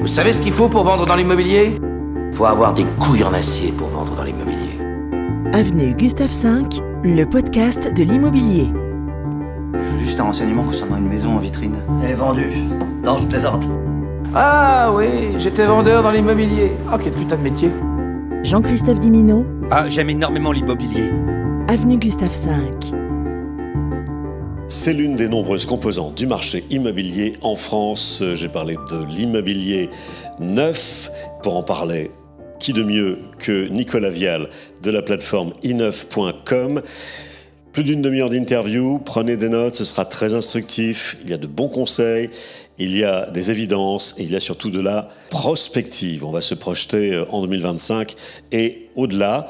Vous savez ce qu'il faut pour vendre dans l'immobilier? Faut avoir des couilles en acier pour vendre dans l'immobilier. Avenue Gustave V, le podcast de l'immobilier. Juste un renseignement concernant une maison en vitrine. Elle est vendue. Non, je plaisante. Ah oui, j'étais vendeur dans l'immobilier. Oh, quel putain de métier. Jean-Christophe Dimino, J'aime énormément l'immobilier. Avenue Gustave V. C'est l'une des nombreuses composantes du marché immobilier en France. J'ai parlé de l'immobilier neuf. Pour en parler, qui de mieux que Nicolas Vial de la plateforme i9.com. Plus d'une demi-heure d'interview, prenez des notes, ce sera très instructif. Il y a de bons conseils, il y a des évidences et il y a surtout de la prospective. On va se projeter en 2025 et au-delà.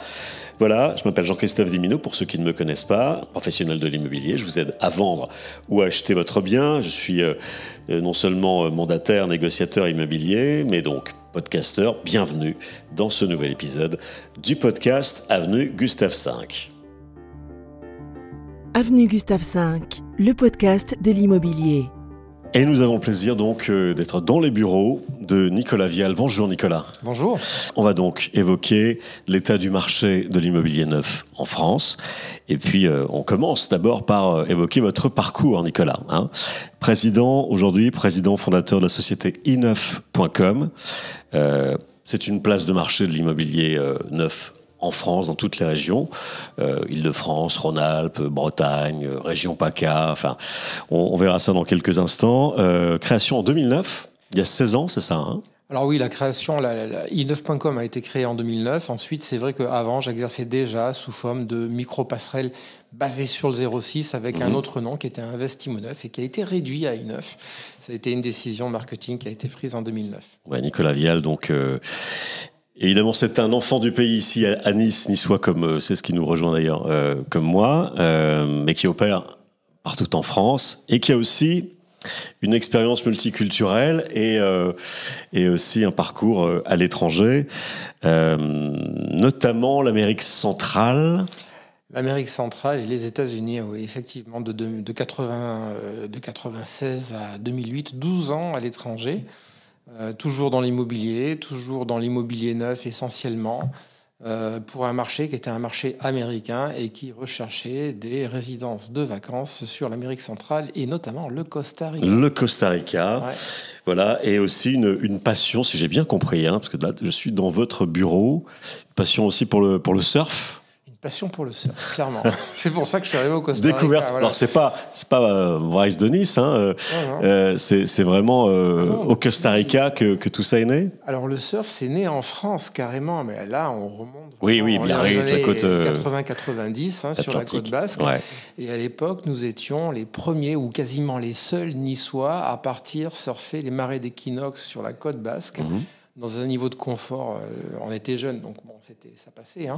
Voilà, je m'appelle Jean-Christophe Dimino, pour ceux qui ne me connaissent pas, professionnel de l'immobilier. Je vous aide à vendre ou à acheter votre bien. Je suis non seulement mandataire, négociateur immobilier, mais donc podcasteur. Bienvenue dans ce nouvel épisode du podcast Avenue Gustave V. Avenue Gustave V, le podcast de l'immobilier. Et nous avons le plaisir donc d'être dans les bureaux de Nicolas Vial. Bonjour Nicolas. Bonjour. On va donc évoquer l'état du marché de l'immobilier neuf en France. Et puis on commence d'abord par évoquer votre parcours Nicolas. Aujourd'hui président fondateur de la société i9.com. C'est une place de marché de l'immobilier neuf en France, dans toutes les régions, Île-de-France, Rhône-Alpes, Bretagne, région PACA, enfin, on verra ça dans quelques instants. Création en 2009, il y a 16 ans, c'est ça Alors oui, la création, la i9.com a été créée en 2009. Ensuite, c'est vrai qu'avant, j'exerçais déjà sous forme de micro-passerelle basée sur le 06 avec un autre nom qui était Investimo 9 et qui a été réduit à i9. Ça a été une décision marketing qui a été prise en 2009. Ouais, Nicolas Vial, donc... Évidemment, c'est un enfant du pays ici à Nice, niçois comme c'est ce qui nous rejoint d'ailleurs, comme moi, mais qui opère partout en France et qui a aussi une expérience multiculturelle et aussi un parcours à l'étranger, notamment l'Amérique centrale. L'Amérique centrale et les États-Unis, oui, effectivement, de 96 à 2008, 12 ans à l'étranger. Toujours dans l'immobilier neuf essentiellement, pour un marché qui était un marché américain et qui recherchait des résidences de vacances sur l'Amérique centrale et notamment le Costa Rica. Le Costa Rica, ouais. Voilà, et aussi une passion, si j'ai bien compris, parce que là je suis dans votre bureau, une passion aussi pour le surf. Passion pour le surf, clairement. C'est pour ça que je suis arrivé au Costa Rica. Découverte. Voilà. Alors c'est pas Bryce de Nice, c'est vraiment au Costa Rica que tout ça est né. Alors le surf, c'est né en France carrément, mais là on remonte. Oui, bien oui, c'est la côte 80-90 sur la côte basque. Ouais. Et à l'époque, nous étions les premiers ou quasiment les seuls Niçois à partir surfer les marais d'équinoxe sur la côte basque. Dans un niveau de confort, on était jeunes, donc bon, ça passait.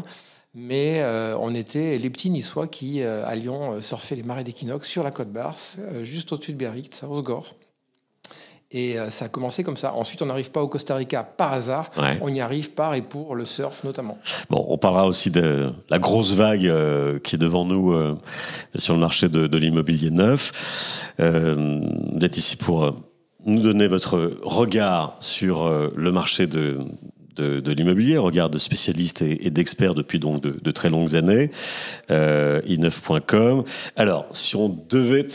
Mais on était les petits Niçois qui allions surfer les marais d'équinoxe sur la côte basque, juste au-dessus de Biarritz, à Osgore. Et ça a commencé comme ça. Ensuite, on n'arrive pas au Costa Rica par hasard. Ouais. On y arrive par et pour le surf notamment. Bon, on parlera aussi de la grosse vague qui est devant nous sur le marché de l'immobilier neuf. Vous êtes ici pour nous donner votre regard sur le marché de l'immobilier, regard de spécialistes et d'experts depuis donc de très longues années, i9.com. Alors, si on devait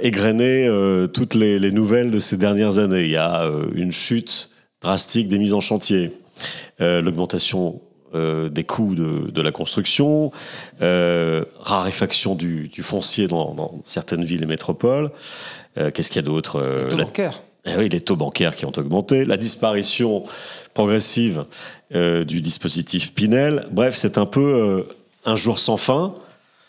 égrener toutes les nouvelles de ces dernières années, il y a une chute drastique des mises en chantier, l'augmentation des coûts de la construction, raréfaction du foncier dans certaines villes et métropoles. Qu'est-ce qu'il y a d'autre Les taux bancaires. Oui, les taux bancaires qui ont augmenté, la disparition progressive du dispositif Pinel. Bref, c'est un peu un jour sans fin.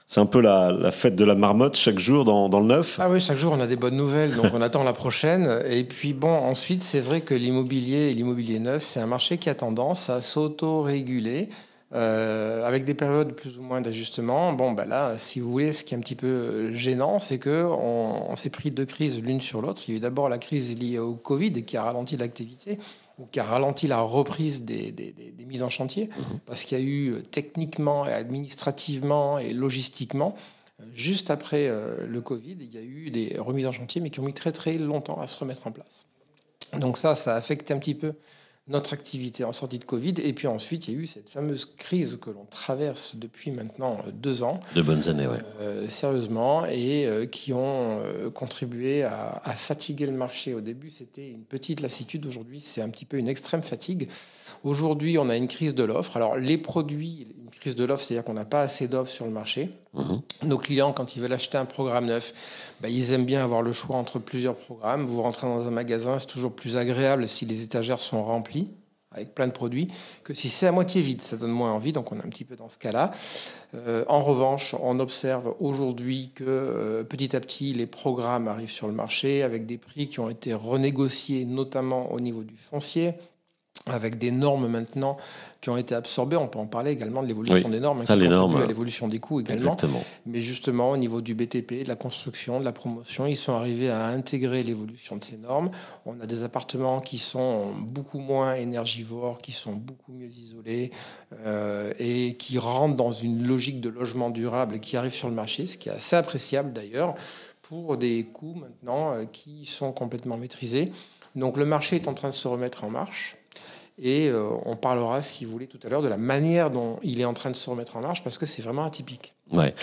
C'est un peu la fête de la marmotte chaque jour dans le neuf. Ah oui, chaque jour on a des bonnes nouvelles, donc on attend la prochaine. Et puis bon, ensuite c'est vrai que l'immobilier neuf, c'est un marché qui a tendance à s'auto-réguler. Avec des périodes plus ou moins d'ajustement. Bon, là, si vous voulez, ce qui est un petit peu gênant, c'est qu'on s'est pris deux crises l'une sur l'autre. Il y a eu d'abord la crise liée au Covid qui a ralenti l'activité, ou qui a ralenti la reprise des mises en chantier, parce qu'il y a eu techniquement, et administrativement et logistiquement, juste après le Covid, il y a eu des remises en chantier, mais qui ont mis très très longtemps à se remettre en place. Donc ça a affecté un petit peu notre activité en sortie de Covid. Et puis ensuite, il y a eu cette fameuse crise que l'on traverse depuis maintenant 2 ans. De bonnes années, oui. Sérieusement, et qui ont contribué à fatiguer le marché. Au début, c'était une petite lassitude. Aujourd'hui, c'est un petit peu une extrême fatigue. Aujourd'hui, on a une crise de l'offre. Alors, les produits, une crise de l'offre, c'est-à-dire qu'on n'a pas assez d'offres sur le marché. Nos clients, quand ils veulent acheter un programme neuf, ils aiment bien avoir le choix entre plusieurs programmes. Vous rentrez dans un magasin, c'est toujours plus agréable si les étagères sont remplies avec plein de produits, que si c'est à moitié vide. Ça donne moins envie, donc on est un petit peu dans ce cas-là. En revanche, on observe aujourd'hui que petit à petit, les programmes arrivent sur le marché avec des prix qui ont été renégociés, notamment au niveau du foncier, avec des normes maintenant qui ont été absorbées. On peut en parler également de l'évolution des normes, ça, qui les contribue normes, à l'évolution des coûts également. Exactement. Mais justement, au niveau du BTP, de la construction, de la promotion, ils sont arrivés à intégrer l'évolution de ces normes. On a des appartements qui sont beaucoup moins énergivores, qui sont beaucoup mieux isolés et qui rentrent dans une logique de logement durable et qui arrivent sur le marché, ce qui est assez appréciable d'ailleurs, pour des coûts maintenant qui sont complètement maîtrisés. Donc le marché est en train de se remettre en marche. Et on parlera, si vous voulez, tout à l'heure de la manière dont il est en train de se remettre en marche, parce que c'est vraiment atypique. Ouais.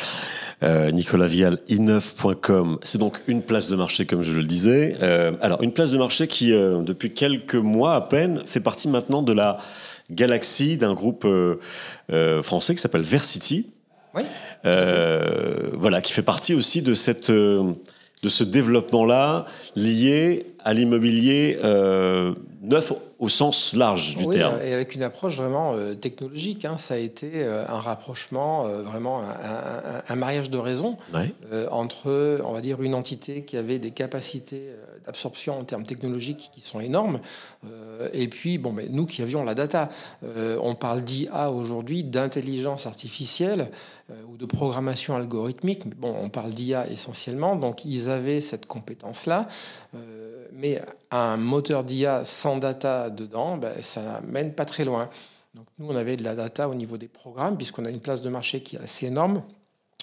Nicolas Vial, i9.com, c'est donc une place de marché, comme je le disais. Alors, une place de marché qui, depuis quelques mois à peine, fait partie maintenant de la galaxie d'un groupe français qui s'appelle Versity. Oui. Voilà, qui fait partie aussi de ce développement-là lié à l'immobilier neuf au sens large du terme. Et avec une approche vraiment technologique. Ça a été un rapprochement, vraiment un mariage de raison entre, on va dire, une entité qui avait des capacités d'absorption en termes technologiques qui sont énormes, et puis mais nous qui avions la data. On parle d'IA aujourd'hui, d'intelligence artificielle ou de programmation algorithmique. On parle d'IA essentiellement, donc ils avaient cette compétence-là. Mais un moteur d'IA sans data dedans, ça mène pas très loin. Donc nous, on avait de la data au niveau des programmes, puisqu'on a une place de marché qui est assez énorme.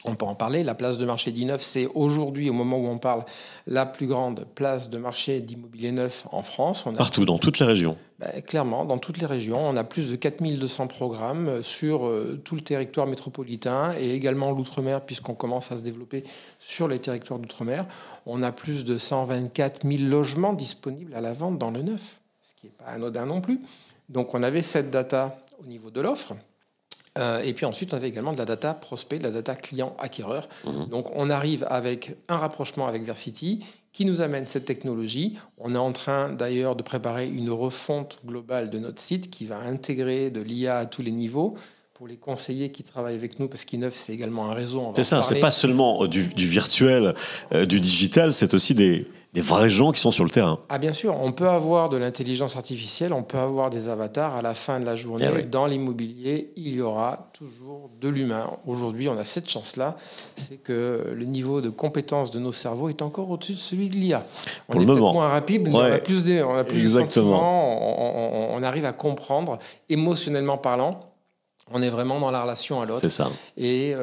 On peut en parler. La place de marché d'I9, c'est aujourd'hui, au moment où on parle, la plus grande place de marché d'immobilier neuf en France. Partout, dans toutes les régions. Clairement, dans toutes les régions. On a plus de 4200 programmes sur tout le territoire métropolitain et également l'outre-mer, puisqu'on commence à se développer sur les territoires d'outre-mer. On a plus de 124 000 logements disponibles à la vente dans le neuf, ce qui n'est pas anodin non plus. Donc on avait cette data au niveau de l'offre. Et puis ensuite, on avait également de la data prospect, de la data client-acquéreur. Donc, on arrive avec un rapprochement avec Versity qui nous amène cette technologie. On est en train d'ailleurs de préparer une refonte globale de notre site qui va intégrer de l'IA à tous les niveaux pour les conseillers qui travaillent avec nous, parce qu'I9, c'est également un réseau. C'est ça, c'est pas seulement du virtuel, du digital, c'est aussi des vrais gens qui sont sur le terrain. Ah bien sûr, on peut avoir de l'intelligence artificielle, on peut avoir des avatars. À la fin de la journée, dans l'immobilier, il y aura toujours de l'humain. Aujourd'hui, on a cette chance-là, c'est que le niveau de compétence de nos cerveaux est encore au-dessus de celui de l'IA. Pour le moment. Moins rapide, mais on a plus de sentiments, on arrive à comprendre, émotionnellement parlant. On est vraiment dans la relation à l'autre. C'est ça. Et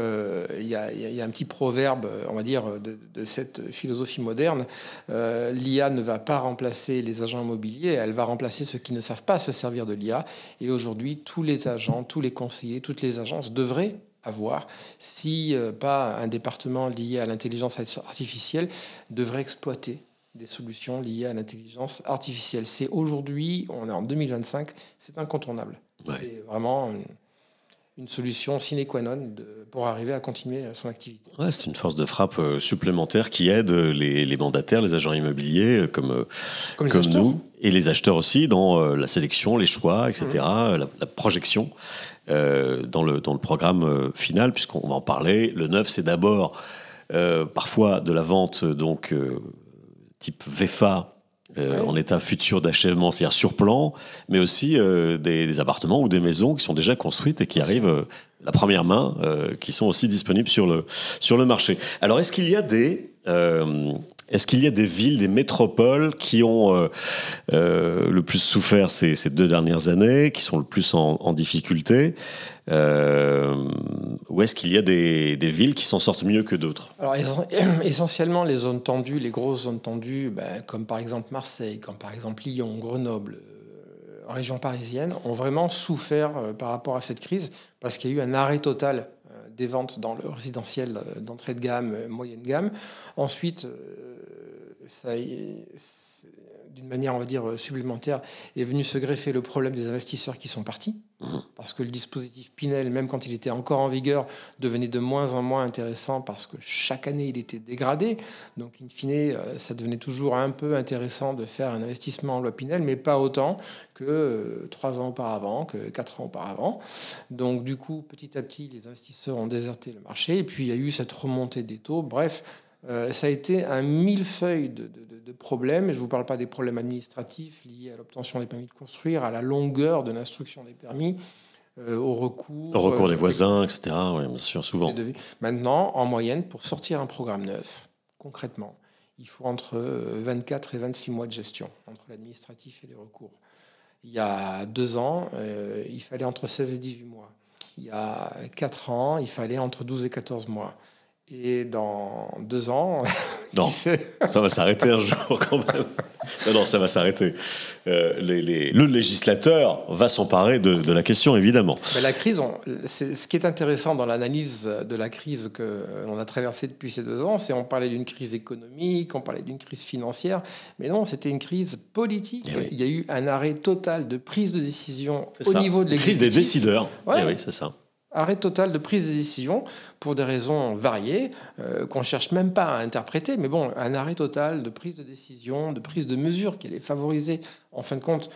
il y a un petit proverbe, on va dire, de cette philosophie moderne. L'IA ne va pas remplacer les agents immobiliers, elle va remplacer ceux qui ne savent pas se servir de l'IA. Et aujourd'hui, tous les agents, tous les conseillers, toutes les agences devraient avoir, si pas un département lié à l'intelligence artificielle, devrait exploiter des solutions liées à l'intelligence artificielle. C'est aujourd'hui, on est en 2025, c'est incontournable. C'est vraiment une solution sine qua non pour arriver à continuer son activité. C'est une force de frappe supplémentaire qui aide les mandataires, les agents immobiliers comme nous, et les acheteurs aussi dans la sélection, les choix, etc., la projection dans le programme final, puisqu'on va en parler. Le neuf, c'est d'abord parfois de la vente donc type VFA, en état futur d'achèvement, c'est-à-dire sur plan, mais aussi des appartements ou des maisons qui sont déjà construites et qui arrivent la première main, qui sont aussi disponibles sur le marché. Alors, est-ce qu'il y a Est-ce qu'il y a des villes, des métropoles qui ont le plus souffert ces 2 dernières années, qui sont le plus en difficulté, ou est-ce qu'il y a des villes qui s'en sortent mieux que d'autres? Alors, essentiellement, les zones tendues, les grosses zones tendues, comme par exemple Marseille, comme par exemple Lyon, Grenoble, en région parisienne, ont vraiment souffert par rapport à cette crise, parce qu'il y a eu un arrêt total des ventes dans le résidentiel d'entrée de gamme, moyenne gamme. Ensuite, d'une manière, on va dire, supplémentaire, est venu se greffer le problème des investisseurs qui sont partis, parce que le dispositif Pinel, même quand il était encore en vigueur, devenait de moins en moins intéressant parce que chaque année, il était dégradé. Donc, in fine, ça devenait toujours un peu intéressant de faire un investissement en loi Pinel, mais pas autant que 3 ans auparavant, que 4 ans auparavant. Donc, du coup, petit à petit, les investisseurs ont déserté le marché. Et puis, il y a eu cette remontée des taux. Bref, ça a été un millefeuille de problèmes. Je ne vous parle pas des problèmes administratifs liés à l'obtention des permis de construire, à la longueur de l'instruction des permis, au recours des voisins, etc. Oui, bien sûr, souvent. Maintenant, en moyenne, pour sortir un programme neuf, concrètement, il faut entre 24 et 26 mois de gestion, entre l'administratif et les recours. Il y a 2 ans, il fallait entre 16 et 18 mois. Il y a 4 ans, il fallait entre 12 et 14 mois. Et dans 2 ans... Non, ça va s'arrêter un jour quand même. Non, ça va s'arrêter. Le législateur va s'emparer de la question, évidemment. Mais la crise, ce qui est intéressant dans l'analyse de la crise qu'on a traversée depuis ces 2 ans, c'est on parlait d'une crise économique, on parlait d'une crise financière, mais non, c'était une crise politique. Oui. Il y a eu un arrêt total de prise de décision niveau de l'exécutif. Crise des décideurs. Ouais. Oui, c'est ça. Arrêt total de prise de décision pour des raisons variées qu'on ne cherche même pas à interpréter. Mais bon, un arrêt total de prise de décision, de prise de mesures qui allait favoriser, en fin de compte,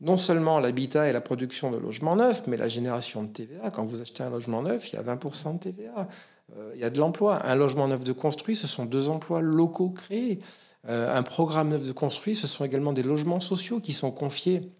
non seulement l'habitat et la production de logements neufs, mais la génération de TVA. Quand vous achetez un logement neuf, il y a 20% de TVA. Il y a de l'emploi. Un logement neuf de construit, ce sont 2 emplois locaux créés. Un programme neuf de construit, ce sont également des logements sociaux qui sont confiés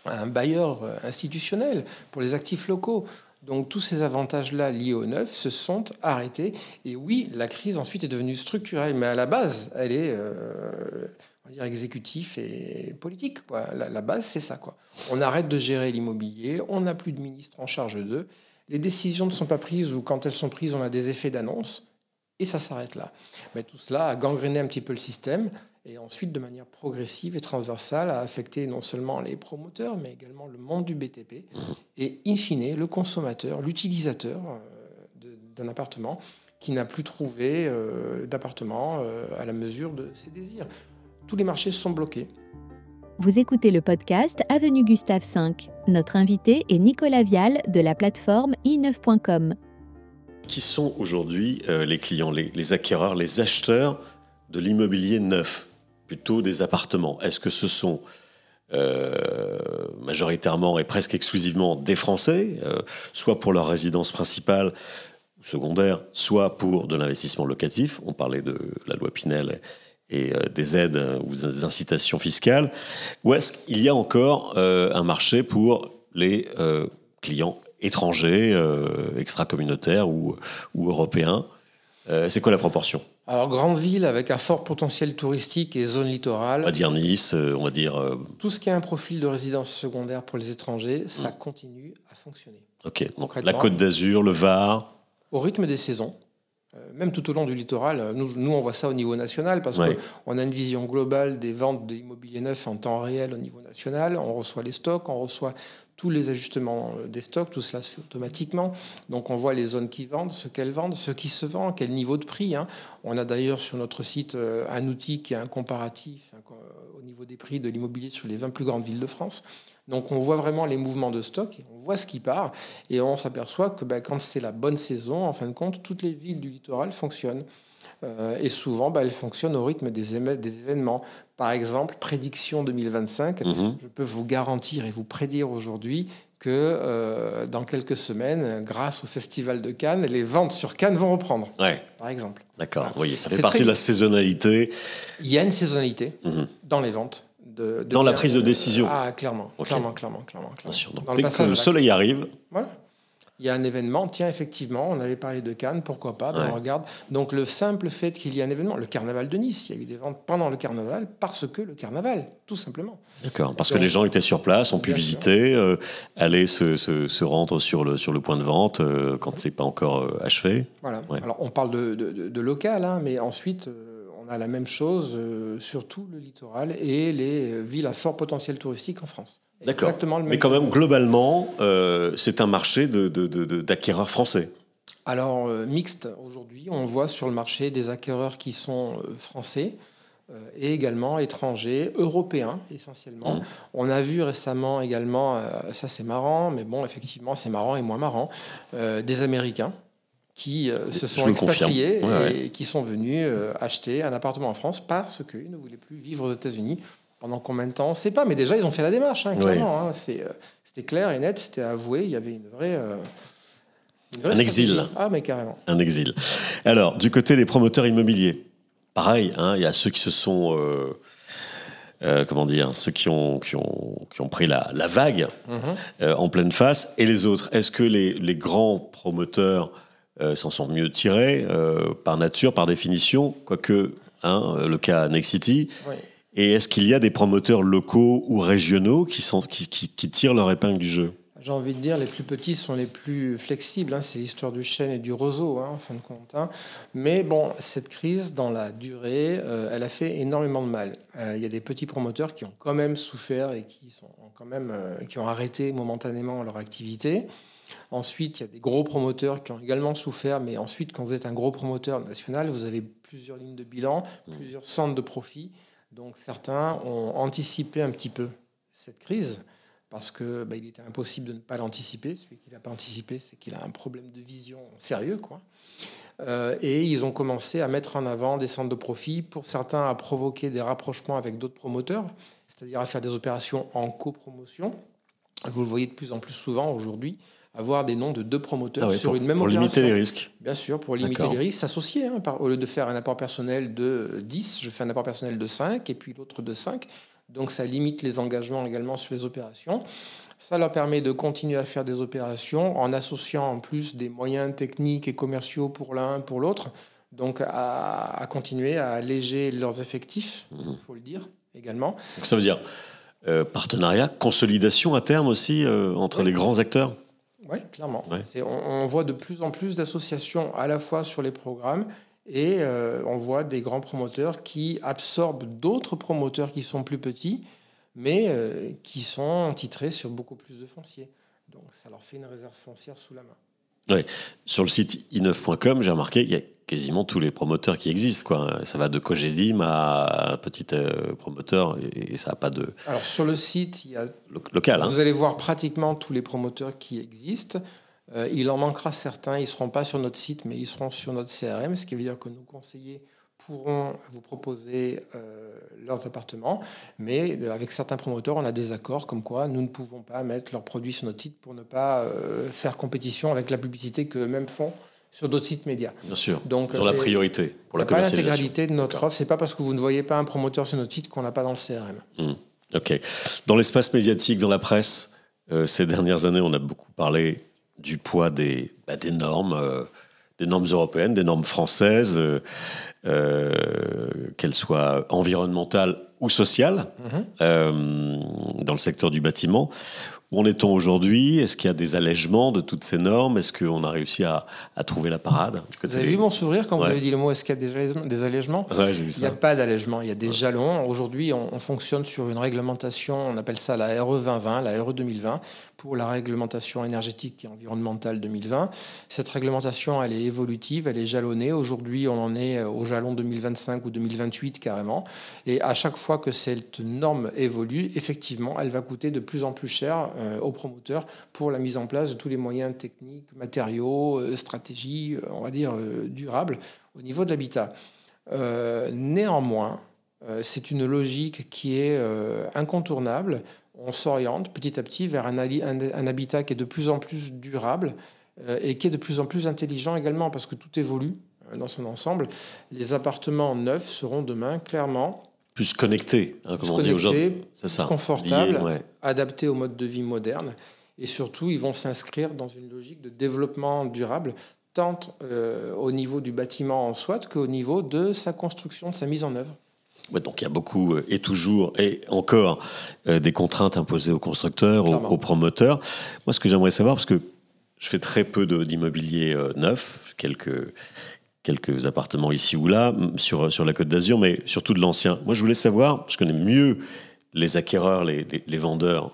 à un bailleur institutionnel pour les actifs locaux. Donc tous ces avantages-là liés au neuf se sont arrêtés. Et oui, la crise ensuite est devenue structurelle, mais à la base, elle est on va dire exécutif et politique, quoi. La base, c'est ça, quoi. On arrête de gérer l'immobilier, on n'a plus de ministre en charge d'eux, les décisions ne sont pas prises ou quand elles sont prises, on a des effets d'annonce et ça s'arrête là. Mais tout cela a gangréné un petit peu le système et ensuite, de manière progressive et transversale, a affecté non seulement les promoteurs, mais également le monde du BTP et, in fine, le consommateur, l'utilisateur d'un appartement qui n'a plus trouvé d'appartement à la mesure de ses désirs. Tous les marchés sont bloqués. Vous écoutez le podcast Avenue Gustave V. Notre invité est Nicolas Vial de la plateforme i9.com. Qui sont aujourd'hui les clients, les acquéreurs, les acheteurs de l'immobilier neuf, plutôt des appartements? Est-ce que ce sont majoritairement et presque exclusivement des Français, soit pour leur résidence principale ou secondaire, soit pour de l'investissement locatif? On parlait de la loi Pinel et des aides ou des incitations fiscales. Ou est-ce qu'il y a encore un marché pour les clients étrangers, extra-communautaires ou européens? C'est quoi la proportion? Alors, grande ville avec un fort potentiel touristique et zone littorale. On va dire Nice, on va dire... Tout ce qui a un profil de résidence secondaire pour les étrangers, ça continue à fonctionner. Ok, donc la Côte d'Azur, le Var... Au rythme des saisons, même tout au long du littoral. Nous, on voit ça au niveau national parce qu'on a une vision globale des ventes de l'immobilier neuf en temps réel au niveau national. On reçoit les stocks, on reçoit tous les ajustements des stocks, tout cela se fait automatiquement. Donc on voit les zones qui vendent, ce qu'elles vendent, ce qui se vend, quel niveau de prix. On a d'ailleurs sur notre site un outil qui est un comparatif au niveau des prix de l'immobilier sur les 20 plus grandes villes de France. Donc on voit vraiment les mouvements de stock, et on voit ce qui part, et on s'aperçoit que quand c'est la bonne saison, en fin de compte, toutes les villes du littoral fonctionnent. Et souvent, elles fonctionnent au rythme des événements. Par exemple, prédiction 2025, je peux vous garantir et vous prédire aujourd'hui que dans quelques semaines, grâce au Festival de Cannes, les ventes sur Cannes vont reprendre, par exemple. D'accord, oui, ça fait partie de la saisonnalité. Il y a une saisonnalité dans les ventes. Dans la prise de décision. Ah, clairement. Bien sûr. Donc, dès que le soleil arrive... Voilà. Il y a un événement, tiens, effectivement, on avait parlé de Cannes, pourquoi pas, on regarde. Donc le simple fait qu'il y ait un événement, le carnaval de Nice, il y a eu des ventes pendant le carnaval, parce que le carnaval, tout simplement. D'accord, parce que les gens étaient sur place, ont pu visiter, aller se rendre sur le point de vente quand c'est pas encore achevé. Voilà, alors on parle de local, hein, mais ensuite... on a la même chose sur tout le littoral et les villes à fort potentiel touristique en France. D'accord. Exactement le même. Mais quand même, globalement, c'est un marché d'acquéreurs français. Alors, mixte. Aujourd'hui, on voit sur le marché des acquéreurs qui sont français et également étrangers, européens essentiellement. On a vu récemment également, ça c'est marrant, mais bon, effectivement, c'est marrant et moins marrant, des Américains qui se sont expatriés et qui sont venus acheter un appartement en France parce qu'ils ne voulaient plus vivre aux États-Unis. Pendant combien de temps, on ne sait pas, mais déjà, ils ont fait la démarche, hein, clairement. Hein. C'était clair et net, c'était avoué, il y avait une vraie un exil. Ah, mais carrément. Un exil. Alors, du côté des promoteurs immobiliers, pareil, hein, il y a ceux qui se sont... ceux qui ont pris la vague en pleine face, et les autres. Est-ce que les grands promoteurs s'en sont mieux tirés par nature, par définition, quoique le cas Nexity. Et est-ce qu'il y a des promoteurs locaux ou régionaux qui tirent leur épingle du jeu ? J'ai envie de dire, les plus petits sont les plus flexibles. Hein. C'est l'histoire du chêne et du roseau, en fin de compte. Hein. Mais bon, cette crise, dans la durée, elle a fait énormément de mal. Il y a des petits promoteurs qui ont quand même souffert et qui ont arrêté momentanément leur activité. Ensuite, il y a des gros promoteurs qui ont également souffert. Mais ensuite, quand vous êtes un gros promoteur national, vous avez plusieurs lignes de bilan, plusieurs centres de profit. Donc certains ont anticipé un petit peu cette crise. Parce que il était impossible de ne pas l'anticiper. Celui qui ne l'a pas anticipé, c'est qu'il a un problème de vision sérieux, quoi. Et ils ont commencé à mettre en avant des centres de profit. Pour certains, à provoquer des rapprochements avec d'autres promoteurs, c'est-à-dire à faire des opérations en copromotion. Vous le voyez de plus en plus souvent aujourd'hui, avoir des noms de deux promoteurs sur une même opération. Pour limiter les risques. Bien sûr, pour limiter les risques, s'associer. Au lieu de faire un apport personnel de 10, je fais un apport personnel de 5 et puis l'autre de 5. Donc ça limite les engagements également sur les opérations. Ça leur permet de continuer à faire des opérations en associant en plus des moyens techniques et commerciaux pour l'un, pour l'autre. Donc à continuer à alléger leurs effectifs, il faut le dire également. Donc ça veut dire partenariat, consolidation à terme aussi entre les grands acteurs. Oui, clairement. Ouais. On voit de plus en plus d'associations à la fois sur les programmes et on voit des grands promoteurs qui absorbent d'autres promoteurs qui sont plus petits, mais qui sont titrés sur beaucoup plus de foncier. Donc ça leur fait une réserve foncière sous la main. Oui. Sur le site i9.com, j'ai remarqué qu'il y a quasiment tous les promoteurs qui existent, quoi. Ça va de Cogedim à un petit promoteur et ça n'a pas de... Alors sur le site, il y a local. Vous allez voir pratiquement tous les promoteurs qui existent. Il en manquera certains, ils ne seront pas sur notre site, mais ils seront sur notre CRM, ce qui veut dire que nos conseillers pourront vous proposer leurs appartements. Mais avec certains promoteurs, on a des accords comme quoi nous ne pouvons pas mettre leurs produits sur notre site pour ne pas faire compétition avec la publicité qu'eux-mêmes font sur d'autres sites médias. Bien sûr, donc, sur la priorité pour la commercialisation. Pas l'intégralité de notre offre. Ce n'est pas parce que vous ne voyez pas un promoteur sur notre site qu'on n'a pas dans le CRM. OK. Dans l'espace médiatique, dans la presse, ces dernières années, on a beaucoup parlé du poids des normes européennes, des normes françaises, qu'elles soient environnementales ou sociales, dans le secteur du bâtiment. Où en est-on aujourd'hui ? Est-ce qu'il y a des allègements de toutes ces normes ? Est-ce qu'on a réussi à trouver la parade ? Vous avez vu mon sourire quand vous avez dit le mot « est-ce qu'il y a des allègements ?» Ouais, j'ai vu ça. Il n'y a pas d'allègement, il y a des jalons. Aujourd'hui, on fonctionne sur une réglementation, on appelle ça la RE 2020, la RE 2020, pour la réglementation énergétique et environnementale 2020. Cette réglementation, elle est évolutive, elle est jalonnée. Aujourd'hui, on en est au jalon 2025 ou 2028 carrément. Et à chaque fois que cette norme évolue, effectivement, elle va coûter de plus en plus cher aux promoteurs pour la mise en place de tous les moyens techniques, matériaux, stratégies, on va dire, durables au niveau de l'habitat. Néanmoins, c'est une logique qui est incontournable. On s'oriente petit à petit vers un habitat qui est de plus en plus durable et qui est de plus en plus intelligent également, parce que tout évolue dans son ensemble. Les appartements neufs seront demain clairement plus connectés, comme on dit aujourd'hui. C'est ça. Confortables, adaptés au mode de vie moderne. Et surtout, ils vont s'inscrire dans une logique de développement durable, tant au niveau du bâtiment en soi qu'au niveau de sa construction, de sa mise en œuvre. Ouais, donc il y a beaucoup et toujours et encore des contraintes imposées aux constructeurs, aux promoteurs. Moi, ce que j'aimerais savoir, parce que je fais très peu d'immobilier neuf, quelques appartements ici ou là sur la Côte d'Azur, mais surtout de l'ancien. Moi, je voulais savoir, je connais mieux les acquéreurs, les vendeurs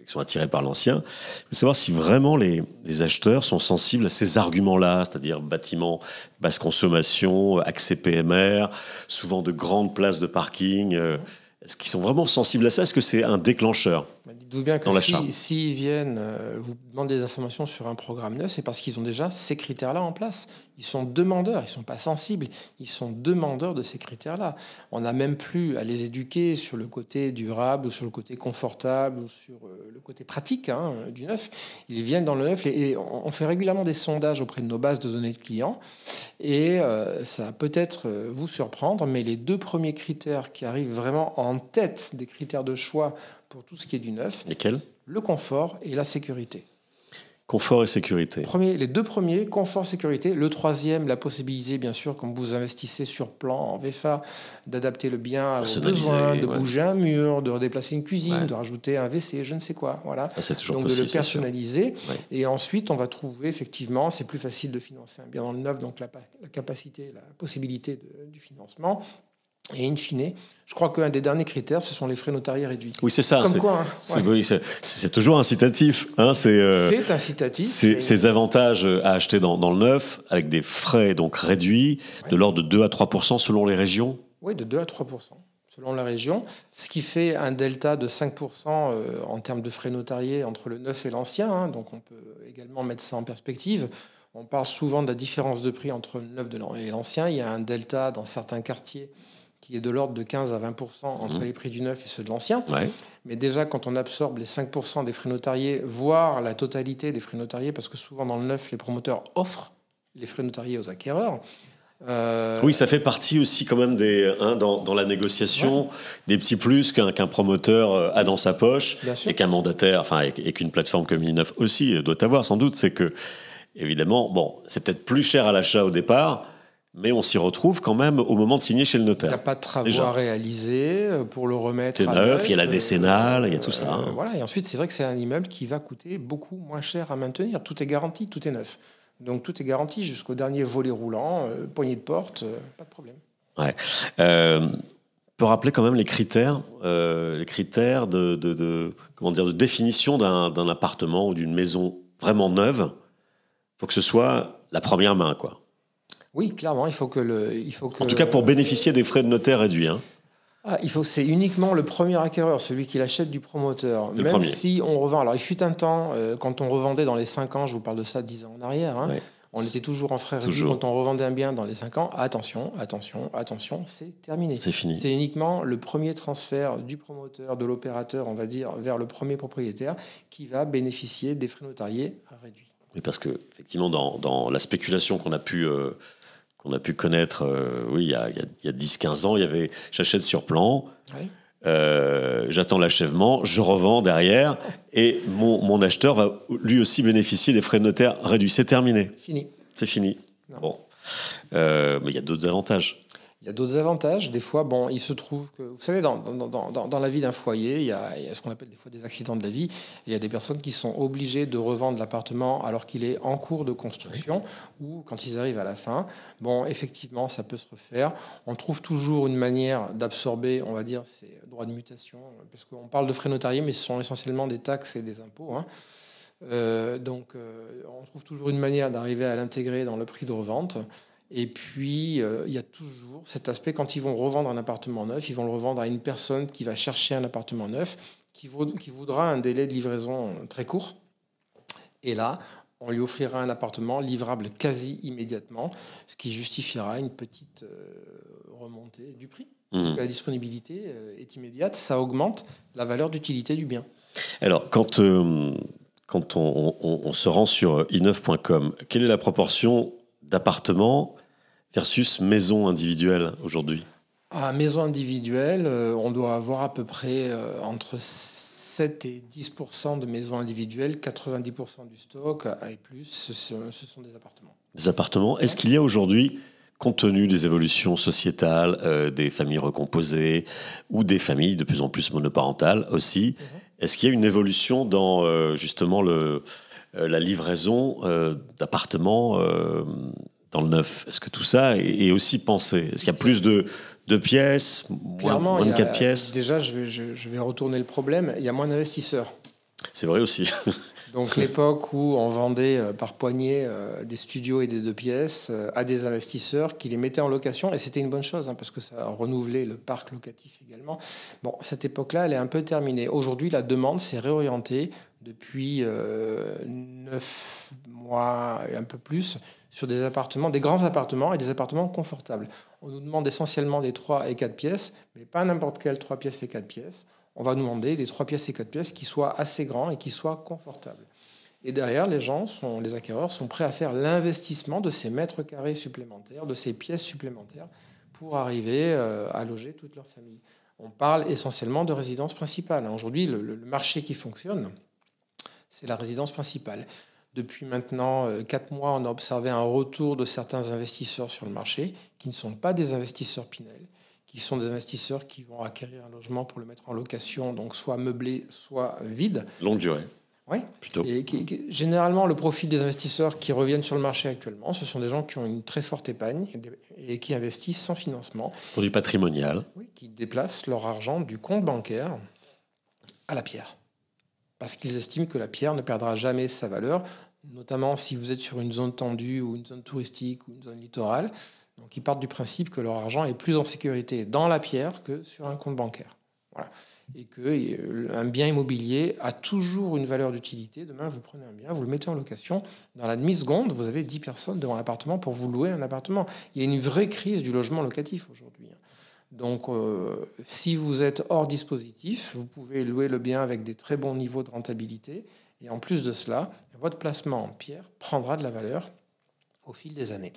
qui sont attirés par l'ancien. Je veux savoir si vraiment les acheteurs sont sensibles à ces arguments-là, c'est-à-dire bâtiments basse consommation, accès PMR, souvent de grandes places de parking. Est-ce qu'ils sont vraiment sensibles à ça? Est-ce que c'est un déclencheur? Dites-vous bien que s'ils viennent vous demander des informations sur un programme neuf, c'est parce qu'ils ont déjà ces critères-là en place. Ils sont demandeurs, ils ne sont pas sensibles, ils sont demandeurs de ces critères-là. On n'a même plus à les éduquer sur le côté durable, ou sur le côté confortable, ou sur le côté pratique du neuf. Ils viennent dans le neuf et on fait régulièrement des sondages auprès de nos bases de données de clients. Et ça va peut-être vous surprendre, mais les 2 premiers critères qui arrivent vraiment en tête des critères de choix pour tout ce qui est du neuf. Lesquels? Le confort et la sécurité. Confort et sécurité. Les 2 premiers, confort, sécurité. Le 3e, la possibilité, bien sûr, comme vous investissez sur plan en VFA, d'adapter le bien à vos besoins, de bouger un mur, de redéplacer une cuisine, de rajouter un WC, je ne sais quoi. Voilà. Ça, c'est toujours donc possible, de le personnaliser. Et ensuite, on va trouver, effectivement, c'est plus facile de financer un bien dans le neuf, donc la capacité, la possibilité du financement. Et in fine, je crois qu'un des derniers critères, ce sont les frais notariés réduits. Oui, c'est ça. C'est toujours incitatif. C'est incitatif. Ces avantages à acheter dans le neuf, avec des frais donc réduits, de l'ordre de 2 à 3% selon les régions. Oui, de 2 à 3% selon la région. Ce qui fait un delta de 5% en termes de frais notariés entre le neuf et l'ancien. Donc on peut également mettre ça en perspective. On parle souvent de la différence de prix entre le neuf et l'ancien. Il y a un delta dans certains quartiers qui est de l'ordre de 15 à 20% entre les prix du neuf et ceux de l'ancien. Ouais. Mais déjà, quand on absorbe les 5% des frais notariés, voire la totalité des frais notariés, parce que souvent dans le neuf, les promoteurs offrent les frais notariés aux acquéreurs. Oui, ça fait partie aussi quand même dans la négociation, des petits plus qu'un promoteur a dans sa poche et qu'un mandataire, et qu'une plateforme comme i9 aussi doit avoir sans doute. C'est que, évidemment, c'est peut-être plus cher à l'achat au départ, mais on s'y retrouve quand même au moment de signer chez le notaire. Il n'y a pas de travaux à réaliser pour le remettre. C'est neuf, il y a la décennale, il y a tout ça. Voilà, et ensuite, c'est vrai que c'est un immeuble qui va coûter beaucoup moins cher à maintenir. Tout est garanti, tout est neuf. Donc tout est garanti jusqu'au dernier volet roulant, poignée de porte, pas de problème. Ouais. On peut rappeler quand même les critères de définition d'un appartement ou d'une maison vraiment neuve. Il faut que ce soit la première main, quoi. Oui, clairement, il faut que en tout cas, pour bénéficier des frais de notaire réduits. C'est uniquement le premier acquéreur, celui qui l'achète du promoteur. Même si on revend. Alors, il fut un temps, quand on revendait dans les 5 ans, je vous parle de ça 10 ans en arrière, on était toujours en frais réduits. Quand on revendait un bien dans les 5 ans, attention, c'est terminé. C'est fini. C'est uniquement le premier transfert du promoteur, de l'opérateur, on va dire, vers le premier propriétaire qui va bénéficier des frais notariés réduits. Oui, parce que, effectivement, dans la spéculation qu'on a pu connaître, il y a 10-15 ans, il y avait j'achète sur plan, j'attends l'achèvement, je revends derrière, et mon acheteur va lui aussi bénéficier des frais de notaire réduits. C'est terminé. C'est fini. Bon. Mais il y a d'autres avantages. Il y a d'autres avantages. Des fois, il se trouve que, vous savez, dans la vie d'un foyer, il y a ce qu'on appelle des fois des accidents de la vie. Il y a des personnes qui sont obligées de revendre l'appartement alors qu'il est en cours de construction ou quand ils arrivent à la fin. Effectivement, ça peut se refaire. On trouve toujours une manière d'absorber, on va dire, ces droits de mutation, parce qu'on parle de frais notariés, mais ce sont essentiellement des taxes et des impôts. Donc, on trouve toujours une manière d'arriver à l'intégrer dans le prix de revente. Et puis, il y a toujours cet aspect, quand ils vont revendre un appartement neuf, ils vont le revendre à une personne qui va chercher un appartement neuf, qui voudra un délai de livraison très court. Et là, on lui offrira un appartement livrable quasi immédiatement, ce qui justifiera une petite remontée du prix. Parce que la disponibilité est immédiate, ça augmente la valeur d'utilité du bien. Alors, quand on se rend sur i9.com, quelle est la proportion d'appartements versus maison individuelle aujourd'hui? À maison individuelle, on doit avoir à peu près entre 7 7 et 10% de maisons individuelles, 90% du stock et plus, ce sont des appartements. Des appartements. Est-ce qu'il y a aujourd'hui, compte tenu des évolutions sociétales, des familles recomposées ou des familles de plus en plus monoparentales aussi, est-ce qu'il y a une évolution dans justement la livraison d'appartements dans le neuf? Est-ce que tout ça est aussi pensé? Est-ce qu'il y a plus de pièces, moins de 4 pièces? Déjà, je vais retourner le problème. Il y a moins d'investisseurs. C'est vrai aussi. Donc l'époque où on vendait par poignée des studios et des 2 pièces à des investisseurs qui les mettaient en location, et c'était une bonne chose parce que ça a renouvelé le parc locatif également. Bon, cette époque-là, elle est un peu terminée. Aujourd'hui, la demande s'est réorientée depuis 9 mois et un peu plus sur des appartements, des grands appartements et des appartements confortables. On nous demande essentiellement des 3 et 4 pièces, mais pas n'importe quelles 3 pièces et 4 pièces. On va nous demander des 3 pièces et 4 pièces qui soient assez grands et qui soient confortables. Et derrière, les acquéreurs sont prêts à faire l'investissement de ces mètres carrés supplémentaires, de ces pièces supplémentaires pour arriver à loger toute leur famille. On parle essentiellement de résidence principale. Aujourd'hui, le marché qui fonctionne, c'est la résidence principale. Depuis maintenant 4 mois, on a observé un retour de certains investisseurs sur le marché qui ne sont pas des investisseurs Pinel, qui sont des investisseurs qui vont acquérir un logement pour le mettre en location, donc soit meublé, soit vide. Longue durée. Oui, plutôt. Et généralement, le profil des investisseurs qui reviennent sur le marché actuellement, ce sont des gens qui ont une très forte épargne et qui investissent sans financement. Pour du patrimonial. Oui, qui déplacent leur argent du compte bancaire à la pierre. Parce qu'ils estiment que la pierre ne perdra jamais sa valeur, notamment si vous êtes sur une zone tendue ou une zone touristique ou une zone littorale. Donc, ils partent du principe que leur argent est plus en sécurité dans la pierre que sur un compte bancaire. Voilà. Et qu'un bien immobilier a toujours une valeur d'utilité. Demain, vous prenez un bien, vous le mettez en location. Dans la demi-seconde, vous avez 10 personnes devant l'appartement pour vous louer un appartement. Il y a une vraie crise du logement locatif aujourd'hui. Donc, si vous êtes hors dispositif, vous pouvez louer le bien avec des très bons niveaux de rentabilité. Et en plus de cela, votre placement en pierre prendra de la valeur au fil des années.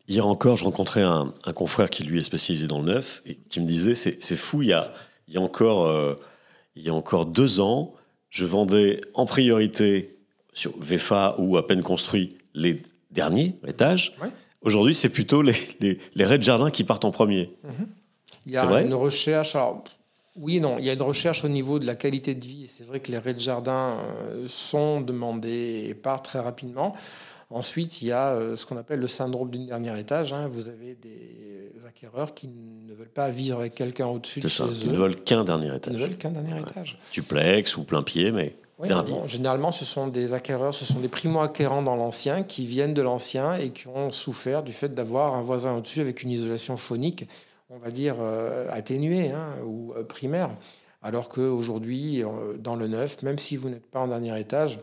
Hier encore, je rencontrais un confrère qui, lui, est spécialisé dans le neuf et qui me disait, c'est fou, il y a encore 2 ans, je vendais en priorité sur VFA ou à peine construit les derniers étages. Ouais. Aujourd'hui, c'est plutôt les rez-de-jardin qui partent en premier. Il y a une recherche... Alors, oui et non, il y a une recherche au niveau de la qualité de vie. Et c'est vrai que les rez-de-jardin sont demandés et partent très rapidement. Ensuite, il y a ce qu'on appelle le syndrome du dernier étage. Vous avez des acquéreurs qui ne veulent pas vivre avec quelqu'un au-dessus de chez eux. Ils ne veulent qu'un dernier étage. Ils ne veulent qu'un dernier étage. Duplex ou plein pied, mais dernier. Bon, généralement, ce sont des acquéreurs, ce sont des primo-acquérants dans l'ancien qui viennent de l'ancien et qui ont souffert du fait d'avoir un voisin au-dessus avec une isolation phonique, on va dire atténuée ou primaire. Alors qu'aujourd'hui, dans le neuf, même si vous n'êtes pas en dernier étage,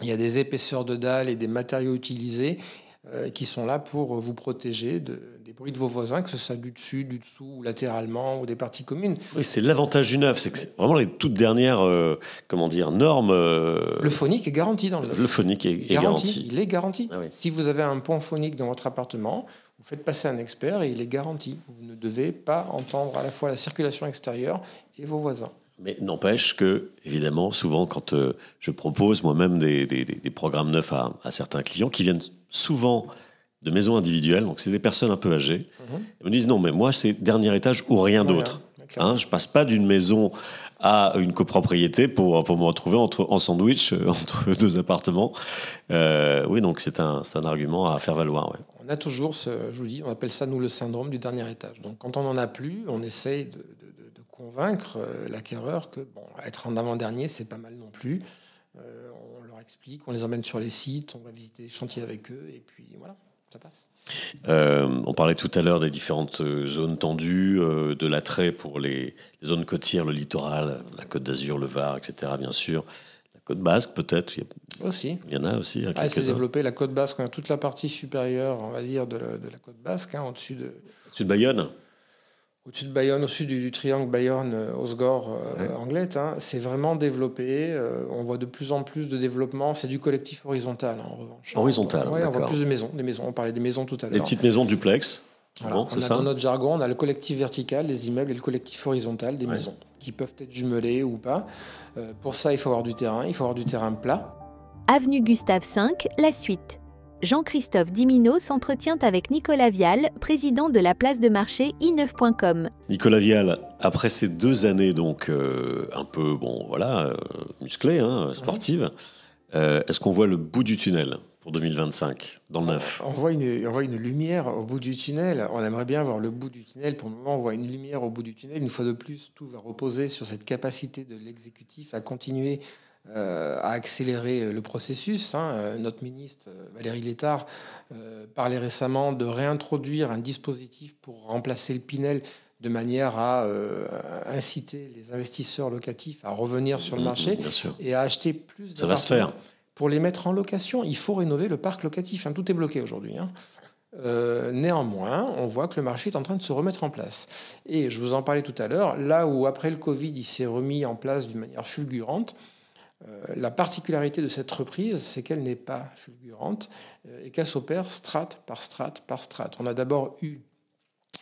il y a des épaisseurs de dalles et des matériaux utilisés qui sont là pour vous protéger des bruits de vos voisins, que ce soit du dessus, du dessous, ou latéralement, ou des parties communes. Oui, c'est l'avantage du neuf, c'est que c'est vraiment les toutes dernières normes. Le phonique est garanti dans le neuf. Le phonique est garanti. Il est garanti. Ah oui. Si vous avez un pont phonique dans votre appartement, vous faites passer un expert et il est garanti. Vous ne devez pas entendre à la fois la circulation extérieure et vos voisins. Mais n'empêche que, évidemment, souvent, quand je propose moi-même des programmes neufs à certains clients qui viennent souvent de maisons individuelles, donc c'est des personnes un peu âgées, ils me disent non, mais moi, c'est dernier étage ou rien d'autre. Je ne passe pas d'une maison à une copropriété pour me retrouver en sandwich entre 2 appartements. Oui, donc c'est un argument à faire valoir. Ouais. On a toujours, je vous dis, on appelle ça, nous, le syndrome du dernier étage. Donc, quand on n'en a plus, on essaye de convaincre l'acquéreur que être en avant-dernier, c'est pas mal non plus. On leur explique, on les emmène sur les sites, on va visiter les chantiers avec eux, et puis voilà, ça passe. On parlait tout à l'heure des différentes zones tendues, de l'attrait pour les zones côtières, le littoral, la Côte d'Azur, le Var, etc. Bien sûr. La Côte Basque, peut-être. Il y en a aussi. C'est développé. La Côte Basque, on a toute la partie supérieure, on va dire, de la Côte Basque, au-dessus de Bayonne. Au-dessus de Bayonne, au-dessus du triangle Bayonne-Osgore, Anglette, c'est vraiment développé. On voit de plus en plus de développement. C'est du collectif horizontal, en revanche. Horizontal, on voit plus de maisons. Des maisons. On parlait des maisons tout à l'heure. Des petites maisons duplex. Voilà. Dans notre jargon, on a le collectif vertical, les immeubles, et le collectif horizontal, des maisons. qui peuvent être jumelés ou pas. Pour ça, il faut avoir du terrain plat. Avenue Gustave V, la suite. Jean-Christophe Dimino s'entretient avec Nicolas Vial, président de la place de marché i9.com. Nicolas Vial, après ces 2 années donc un peu musclées, sportives, est-ce qu'on voit le bout du tunnel pour 2025 dans le neuf? On voit une lumière au bout du tunnel. On aimerait bien voir le bout du tunnel. Pour le moment, on voit une lumière au bout du tunnel. Une fois de plus, tout va reposer sur cette capacité de l'exécutif à continuer à accélérer le processus. Notre ministre Valérie Létard parlait récemment de réintroduire un dispositif pour remplacer le Pinel de manière à inciter les investisseurs locatifs à revenir sur le marché et à acheter plus d'appartements. Ça va se faire. Pour les mettre en location, il faut rénover le parc locatif. Tout est bloqué aujourd'hui. Néanmoins, on voit que le marché est en train de se remettre en place. Et je vous en parlais tout à l'heure, là où après le Covid, il s'est remis en place d'une manière fulgurante, la particularité de cette reprise, c'est qu'elle n'est pas fulgurante et qu'elle s'opère strate par strate par strate. On a d'abord eu,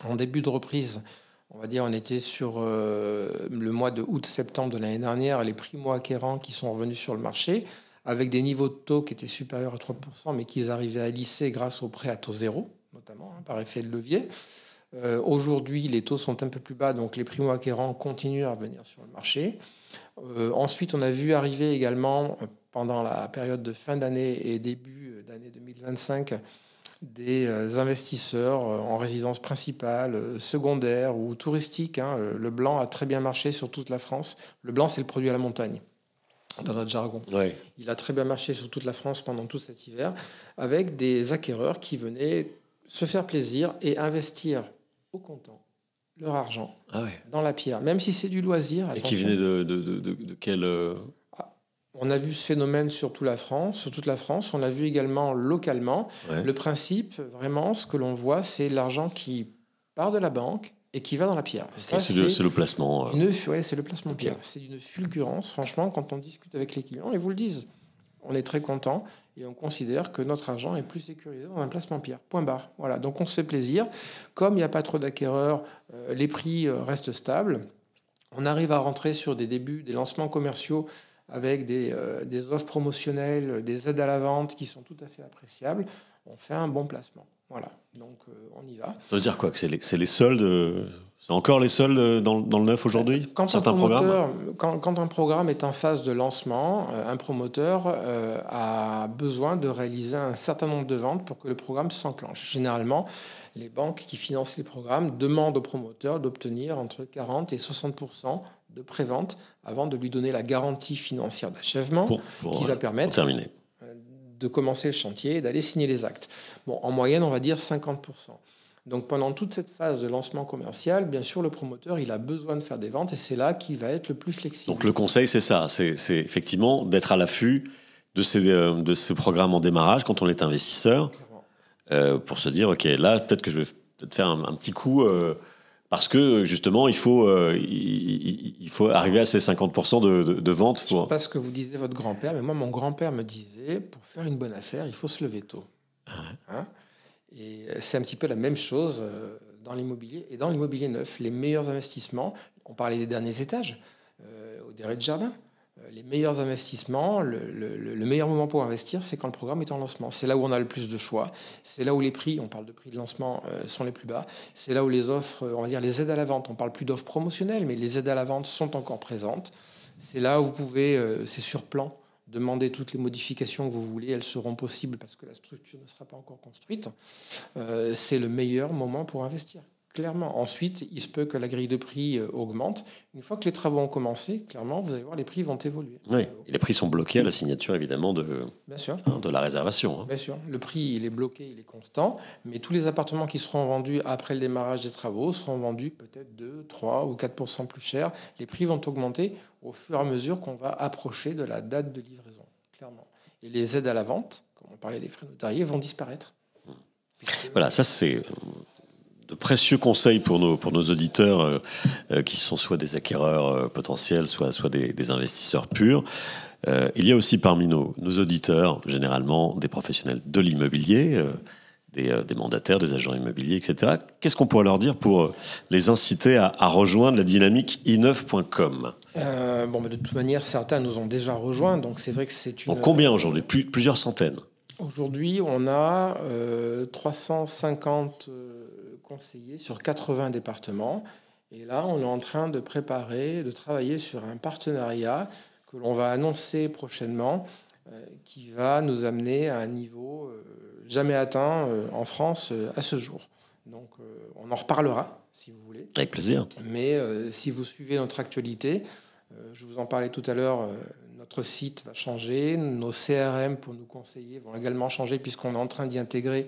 en début de reprise, on va dire, on était sur le mois de août-septembre de l'année dernière, les primo-acquérants qui sont revenus sur le marché, avec des niveaux de taux qui étaient supérieurs à 3%, mais qu'ils arrivaient à lisser grâce au prêt à taux zéro, notamment, par effet de levier. Aujourd'hui, les taux sont un peu plus bas, donc les primo-acquérants continuent à revenir sur le marché. Ensuite, on a vu arriver également, pendant la période de fin d'année et début d'année 2025, des investisseurs en résidence principale, secondaire ou touristique. Le blanc a très bien marché sur toute la France. Le blanc, c'est le produit à la montagne, dans notre jargon. Ouais. Il a très bien marché sur toute la France pendant tout cet hiver, avec des acquéreurs qui venaient se faire plaisir et investir au comptant leur argent dans la pierre, même si c'est du loisir. Et qui venait de quel... On a vu ce phénomène sur toute la France. On l'a vu également localement. Ouais. Le principe, vraiment, ce que l'on voit, c'est l'argent qui part de la banque et qui va dans la pierre. Ça, c'est le placement. C'est le placement pierre. C'est d'une fulgurance. Franchement, quand on discute avec les clients, ils vous le disent. On est très content et on considère que notre argent est plus sécurisé dans un placement pierre. Point barre. Voilà. Donc on se fait plaisir. Comme il n'y a pas trop d'acquéreurs, les prix restent stables. On arrive à rentrer sur des débuts, des lancements commerciaux avec des offres promotionnelles, des aides à la vente qui sont tout à fait appréciables. On fait un bon placement. Voilà, donc on y va. Ça veut dire quoi? Que c'est les soldes, c'est encore les soldes dans le neuf aujourd'hui? Quand un programme est en phase de lancement, un promoteur a besoin de réaliser un certain nombre de ventes pour que le programme s'enclenche. Généralement, les banques qui financent les programmes demandent au promoteur d'obtenir entre 40 et 60% de prévente avant de lui donner la garantie financière d'achèvement qui va permettre terminer. De commencer le chantier et d'aller signer les actes. Bon, en moyenne, on va dire 50%. Donc pendant toute cette phase de lancement commercial, bien sûr, le promoteur, il a besoin de faire des ventes et c'est là qu'il va être le plus flexible. Donc le conseil, c'est ça, c'est effectivement d'être à l'affût de ces programmes en démarrage quand on est investisseur, pour se dire, OK, là, peut-être que je vais faire un petit coup... parce que, justement, il faut arriver à ces 50% de vente. Je ne sais pas ce que vous disiez votre grand-père, mais moi, mon grand-père me disait, pour faire une bonne affaire, il faut se lever tôt. Et c'est un petit peu la même chose dans l'immobilier. Et dans l'immobilier neuf, les meilleurs investissements, on parlait des derniers étages, des rez-de-jardin, les meilleurs investissements, le meilleur moment pour investir, c'est quand le programme est en lancement. C'est là où on a le plus de choix. C'est là où les prix, on parle de prix de lancement, sont les plus bas. C'est là où les offres, on va dire les aides à la vente, on parle plus d'offres promotionnelles, mais les aides à la vente sont encore présentes. C'est là où vous pouvez, c'est sur plan, demander toutes les modifications que vous voulez. Elles seront possibles parce que la structure ne sera pas encore construite. C'est le meilleur moment pour investir. Clairement. Ensuite, il se peut que la grille de prix augmente. Une fois que les travaux ont commencé, clairement, vous allez voir, les prix vont évoluer. Oui, et les prix sont bloqués à la signature, évidemment, de la réservation. Bien sûr. Le prix, il est bloqué, il est constant, mais tous les appartements qui seront vendus après le démarrage des travaux seront vendus peut-être 2, 3 ou 4% plus cher. Les prix vont augmenter au fur et à mesure qu'on va approcher de la date de livraison, clairement. Et les aides à la vente, comme on parlait des frais notariés, vont disparaître. Voilà, ça c'est... de précieux conseils pour nos auditeurs qui sont soit des acquéreurs potentiels, soit des investisseurs purs. Il y a aussi parmi nos auditeurs, généralement, des professionnels de l'immobilier, des mandataires, des agents immobiliers, etc. Qu'est-ce qu'on pourrait leur dire pour les inciter à rejoindre la dynamique i9.com ? De toute manière, certains nous ont déjà rejoints, donc c'est vrai que c'est une... Donc combien aujourd'hui ? Plusieurs centaines. Aujourd'hui, on a 350 conseillers sur 80 départements. Et là, on est en train de travailler sur un partenariat que l'on va annoncer prochainement, qui va nous amener à un niveau jamais atteint en France à ce jour. Donc, on en reparlera, si vous voulez. Avec plaisir. Mais si vous suivez notre actualité, je vous en parlais tout à l'heure, notre site va changer, nos CRM pour nous conseiller vont également changer, puisqu'on est en train d'y intégrer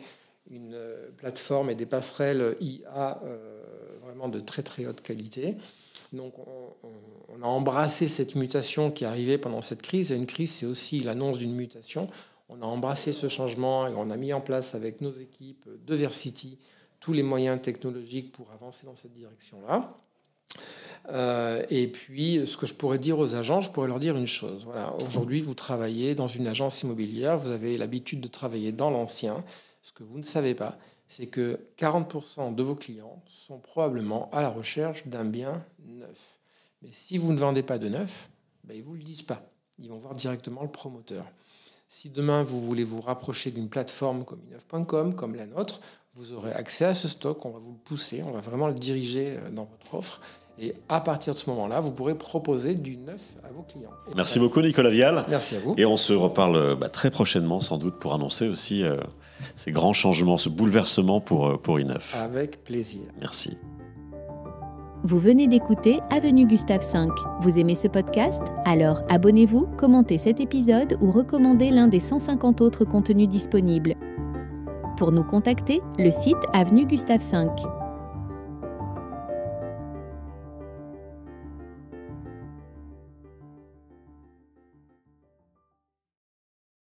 une plateforme et des passerelles IA vraiment de très très haute qualité. Donc on a embrassé cette mutation qui est arrivée pendant cette crise. Et une crise, c'est aussi l'annonce d'une mutation. On a embrassé ce changement et on a mis en place avec nos équipes de Versity tous les moyens technologiques pour avancer dans cette direction-là. Et puis, ce que je pourrais dire aux agents, je pourrais leur dire une chose. Voilà, aujourd'hui, vous travaillez dans une agence immobilière, vous avez l'habitude de travailler dans l'ancien. Ce que vous ne savez pas, c'est que 40% de vos clients sont probablement à la recherche d'un bien neuf. Mais si vous ne vendez pas de neuf, ils ne vous le disent pas. Ils vont voir directement le promoteur. Si demain, vous voulez vous rapprocher d'une plateforme comme i9.com, comme la nôtre, vous aurez accès à ce stock, on va vous le pousser, on va vraiment le diriger dans votre offre. Et à partir de ce moment-là, vous pourrez proposer du neuf à vos clients. Merci beaucoup, Nicolas Vial. Merci à vous. Et on se reparle très prochainement, sans doute, pour annoncer aussi ces grands changements, ce bouleversement pour i9. Avec plaisir. Merci. Vous venez d'écouter Avenue Gustave V. Vous aimez ce podcast ? Alors abonnez-vous, commentez cet épisode ou recommandez l'un des 150 autres contenus disponibles. Pour nous contacter, le site Avenue Gustave V.